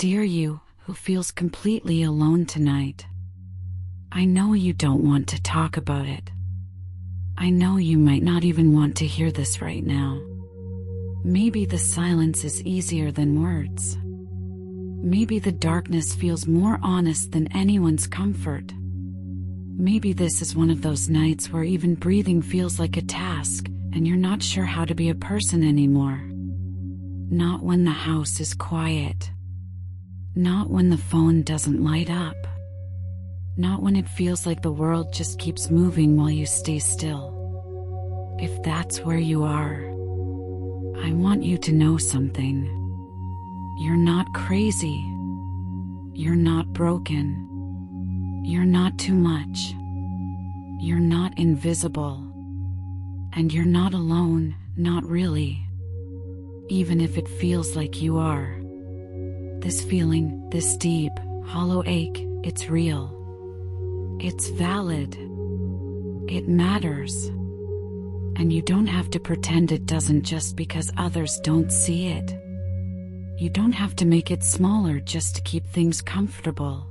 Dear you, who feels completely alone tonight. I know you don't want to talk about it. I know you might not even want to hear this right now. Maybe the silence is easier than words. Maybe the darkness feels more honest than anyone's comfort. Maybe this is one of those nights where even breathing feels like a task and you're not sure how to be a person anymore. Not when the house is quiet. Not when the phone doesn't light up. Not when it feels like the world just keeps moving while you stay still. If that's where you are, I want you to know something. You're not crazy. You're not broken. You're not too much. You're not invisible. And you're not alone, not really. Even if it feels like you are. This feeling, this deep, hollow ache, it's real. It's valid. It matters. And you don't have to pretend it doesn't just because others don't see it. You don't have to make it smaller just to keep things comfortable.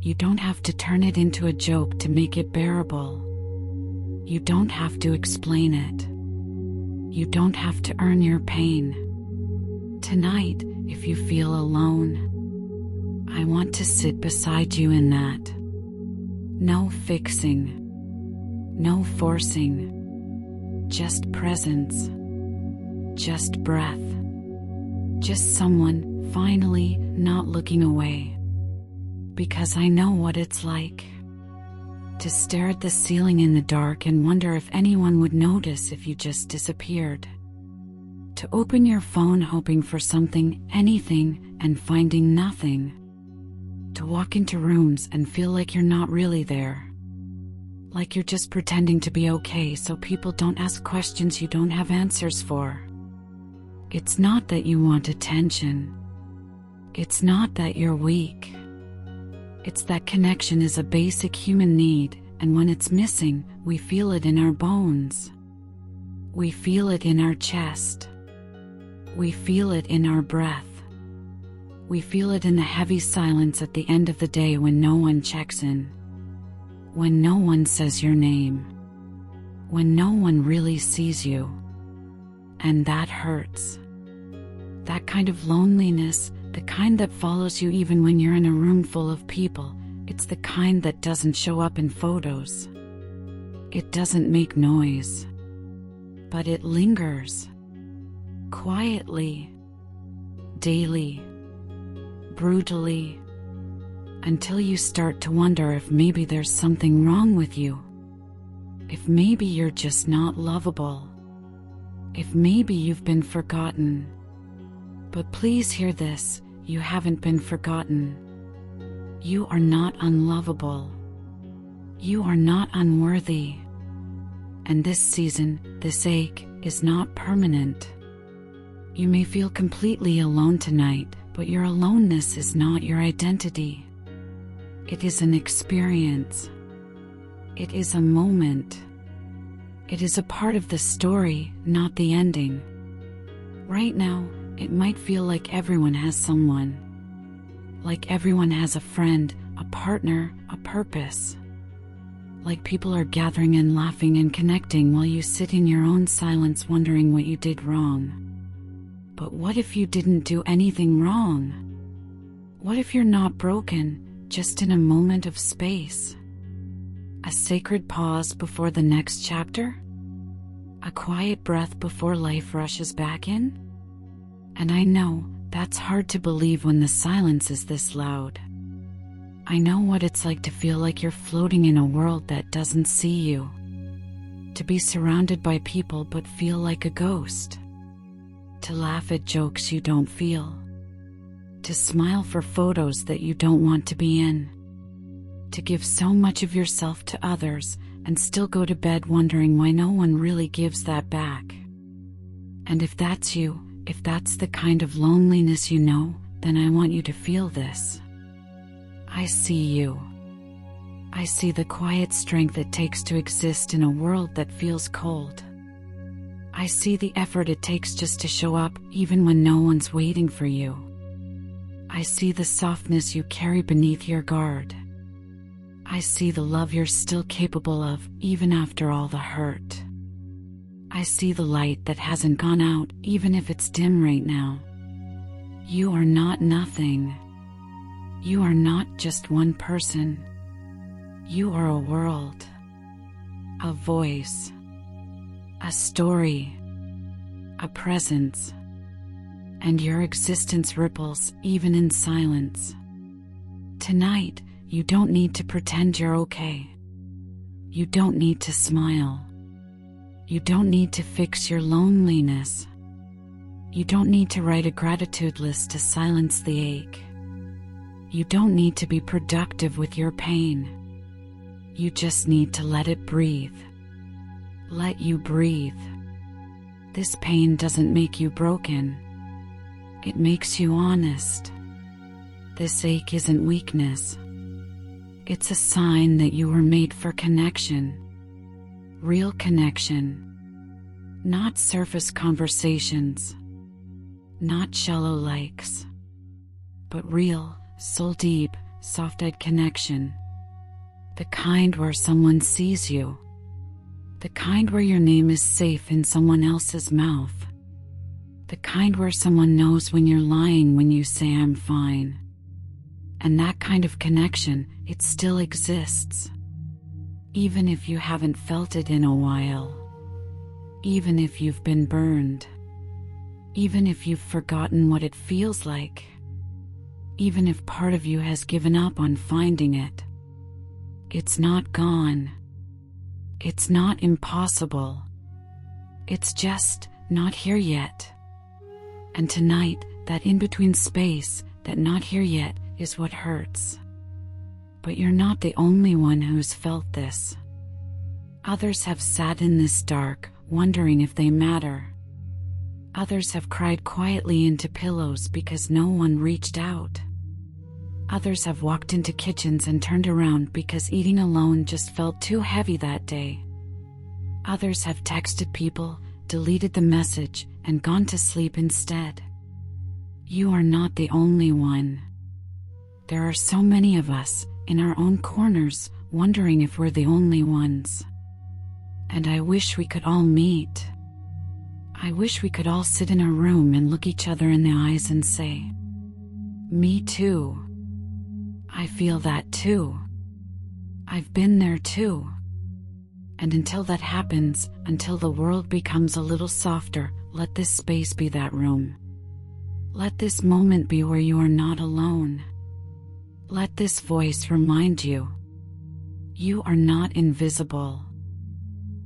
You don't have to turn it into a joke to make it bearable. You don't have to explain it. You don't have to earn your pain. Tonight, if you feel alone, I want to sit beside you in that. No fixing. No forcing. Just presence. Just breath. Just someone, finally, not looking away. Because I know what it's like to stare at the ceiling in the dark and wonder if anyone would notice if you just disappeared. To open your phone hoping for something, anything, and finding nothing. To walk into rooms and feel like you're not really there. Like you're just pretending to be okay so people don't ask questions you don't have answers for. It's not that you want attention. It's not that you're weak. It's that connection is a basic human need, and when it's missing, we feel it in our bones. We feel it in our chest. We feel it in our breath. We feel it in the heavy silence at the end of the day when no one checks in. When no one says your name. When no one really sees you. And that hurts. That kind of loneliness, the kind that follows you even when you're in a room full of people, it's the kind that doesn't show up in photos. It doesn't make noise. But it lingers. Quietly. Daily. Brutally. Until you start to wonder if maybe there's something wrong with you. If maybe you're just not lovable. If maybe you've been forgotten. But please hear this, you haven't been forgotten. You are not unlovable. You are not unworthy. And this season, this ache, is not permanent. You may feel completely alone tonight, but your aloneness is not your identity. It is an experience. It is a moment. It is a part of the story, not the ending. Right now, it might feel like everyone has someone. Like everyone has a friend, a partner, a purpose. Like people are gathering and laughing and connecting while you sit in your own silence wondering what you did wrong. But what if you didn't do anything wrong? What if you're not broken, just in a moment of space? A sacred pause before the next chapter? A quiet breath before life rushes back in? And I know that's hard to believe when the silence is this loud. I know what it's like to feel like you're floating in a world that doesn't see you. To be surrounded by people but feel like a ghost. To laugh at jokes you don't feel. To smile for photos that you don't want to be in. To give so much of yourself to others and still go to bed wondering why no one really gives that back. And if that's you, if that's the kind of loneliness you know, then I want you to feel this. I see you. I see the quiet strength it takes to exist in a world that feels cold. I see the effort it takes just to show up, even when no one's waiting for you. I see the softness you carry beneath your guard. I see the love you're still capable of, even after all the hurt. I see the light that hasn't gone out, even if it's dim right now. You are not nothing. You are not just one person. You are a world, a voice, a story, a presence, and your existence ripples even in silence. Tonight, you don't need to pretend you're okay. You don't need to smile. You don't need to fix your loneliness. You don't need to write a gratitude list to silence the ache. You don't need to be productive with your pain. You just need to let it breathe. Let you breathe. This pain doesn't make you broken. It makes you honest. This ache isn't weakness. It's a sign that you were made for connection. Real connection. Not surface conversations. Not shallow likes. But real, soul-deep, soft-eyed connection. The kind where someone sees you. The kind where your name is safe in someone else's mouth. The kind where someone knows when you're lying when you say I'm fine. And that kind of connection, it still exists. Even if you haven't felt it in a while. Even if you've been burned. Even if you've forgotten what it feels like. Even if part of you has given up on finding it. It's not gone. It's not impossible. It's just not here yet. And tonight, that in-between space, that not here yet, is what hurts. But you're not the only one who's felt this. Others have sat in this dark, wondering if they matter. Others have cried quietly into pillows because no one reached out. Others have walked into kitchens and turned around because eating alone just felt too heavy that day. Others have texted people, deleted the message, and gone to sleep instead. You are not the only one. There are so many of us, in our own corners, wondering if we're the only ones. And I wish we could all meet. I wish we could all sit in a room and look each other in the eyes and say, "Me too. I feel that too. I've been there too." And until that happens, until the world becomes a little softer, let this space be that room. Let this moment be where you are not alone. Let this voice remind you, you are not invisible.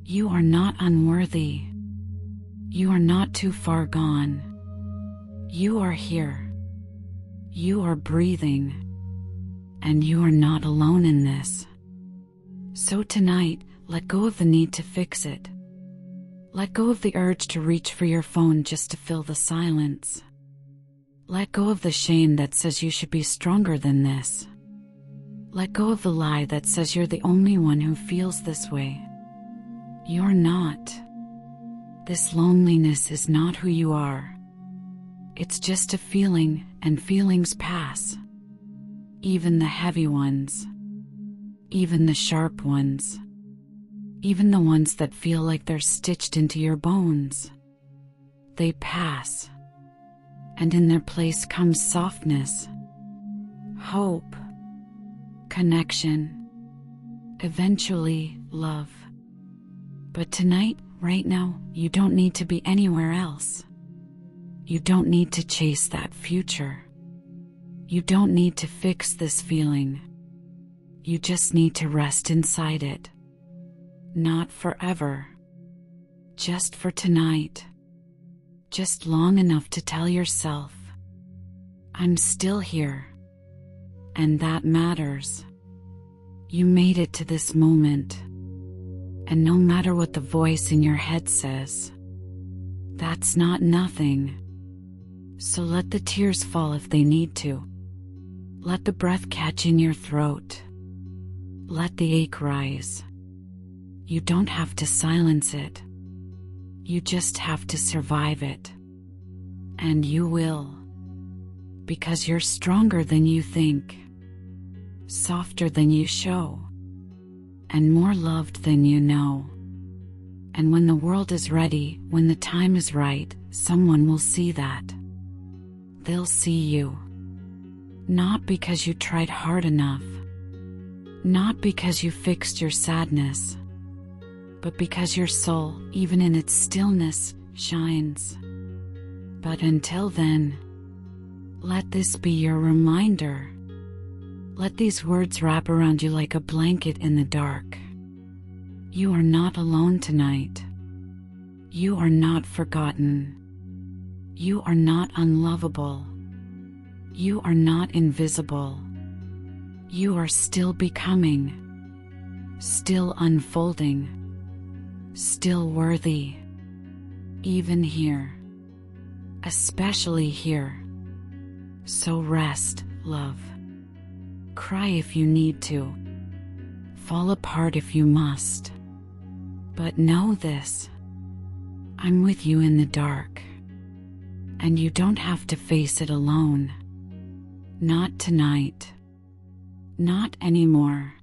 You are not unworthy. You are not too far gone. You are here. You are breathing. And you are not alone in this. So tonight, let go of the need to fix it. Let go of the urge to reach for your phone just to fill the silence. Let go of the shame that says you should be stronger than this. Let go of the lie that says you're the only one who feels this way. You're not. This loneliness is not who you are. It's just a feeling, and feelings pass. Even the heavy ones. Even the sharp ones. Even the ones that feel like they're stitched into your bones. They pass. And in their place comes softness, hope, connection, eventually love. But tonight, right now, you don't need to be anywhere else. You don't need to chase that future. You don't need to fix this feeling. You just need to rest inside it. Not forever. Just for tonight. Just long enough to tell yourself, I'm still here. And that matters. You made it to this moment. And no matter what the voice in your head says, that's not nothing. So let the tears fall if they need to. Let the breath catch in your throat. Let the ache rise. You don't have to silence it. You just have to survive it. And you will. Because you're stronger than you think, softer than you show, and more loved than you know. And when the world is ready, when the time is right, someone will see that. They'll see you. Not because you tried hard enough, not because you fixed your sadness, but because your soul, even in its stillness, shines. But until then, let this be your reminder. Let these words wrap around you like a blanket in the dark. You are not alone tonight. You are not forgotten. You are not unlovable. You are not invisible. You are still becoming, still unfolding, still worthy. Even here, especially here. So rest, love. Cry if you need to. Fall apart if you must. But know this. I'm with you in the dark. And you don't have to face it alone. Not tonight. Not anymore.